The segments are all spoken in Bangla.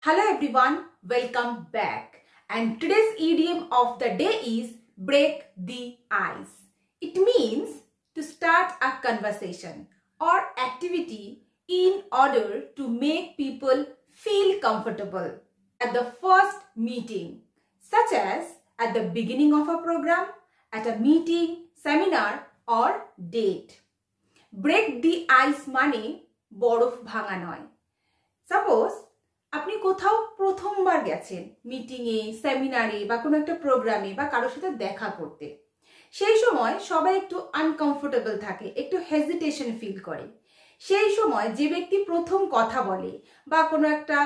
Hello everyone, welcome back. And today's idiom of the day is break the ice. It means to start a conversation or activity in order to make people feel comfortable at the first meeting, such as at the beginning of a program, at a meeting, seminar or date. Break the ice মানে বরফ ভাঙা নয়। Suppose আপনি কোথাও প্রথমবার গেছেন মিটিংয়ে, সেমিনারে বা কোনো একটা প্রোগ্রামে বা কারোর সাথে দেখা করতে। সেই সময় সবাই একটু আনকমফোর্টেবল থাকে, একটু হেজিটেশন ফিল করে। সেই সময় যে ব্যক্তি প্রথম কথা বলে বা কোনো একটা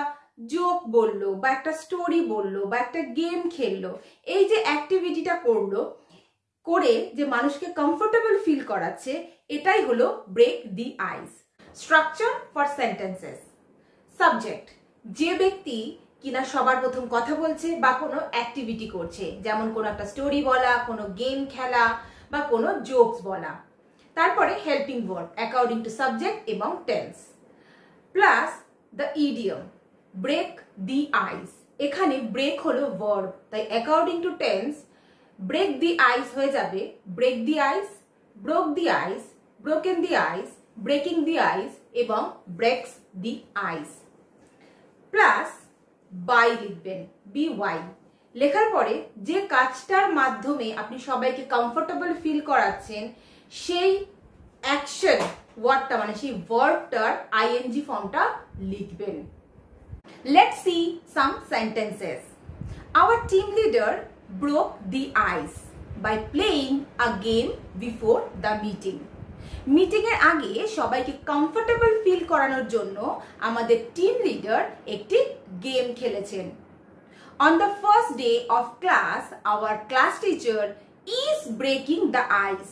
জোক বললো বা একটা স্টোরি বললো বা একটা গেম খেললো, এই যে অ্যাক্টিভিটিটা করলো, করে যে মানুষকে কমফোর্টেবল ফিল করাচ্ছে, এটাই হলো break the ice. Structure for sentences. Subject, যে ব্যক্তি কিনা সবার প্রথম কথা বলছে বা কোনো অ্যাক্টিভিটি করছে, যেমন কোনো একটা স্টোরি বলা, কোনো গেম খেলা বা কোনো জোকস বলা। তারপরে helping verb according to subject এবং tense, plus the idiom break the ice. এখানে ব্রেক হলো ভার্ব, তাই according to tense break the ice হয়ে যাবে break the ice, broke the ice, broken the ice, breaking the ice এবং breaks the ice. Plus by লিখবেন, BY লেখার পরে যে কাজটার মাধ্যমে আপনি সবাইকে কমফোর্টেবল ফিল করাচ্ছেন, সেই অ্যাকশন ওয়ার্ডটা মানে সেই ভার্বটার ING ফর্মটা লিখবেন। Let's see some sentences. Our team leader broke the ice by playing a game before the meeting. Meeting এর আগে সবাইকে কমফোর্টেবল ফিল করানোর জন্য আমাদের টিম লিডার একটি গেম খেলেছেন। On the first day of class our class teacher is breaking the ice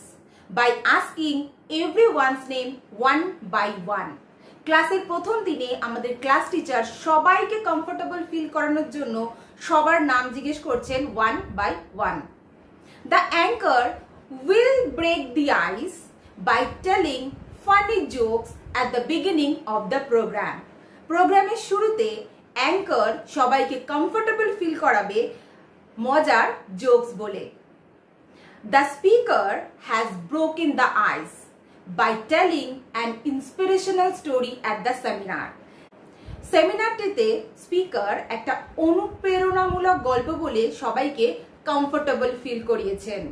by asking everyone's name one by one. ক্লাসের প্রথম দিনে আমাদের ক্লাস টিচার সবাইকে কমফোর্টেবল ফিল করানোর জন্য সবার নাম জিজ্ঞেস করছেন one by one. The anchor will break the ice by telling funny jokes at the beginning of the program. প্রোগ্রামের শুরুতে অ্যাঙ্কার সবাইকে কমফোর্টেবল ফিল করাবে মজার জোকস বলে। The speaker has broken the ice by telling an inspirational story at the seminar. সেমিনারটিতে স্পিকার একটা অনুপ্রেরণামূলক গল্প বলে সবাইকে কমফোর্টেবল ফিল করিয়েছেন।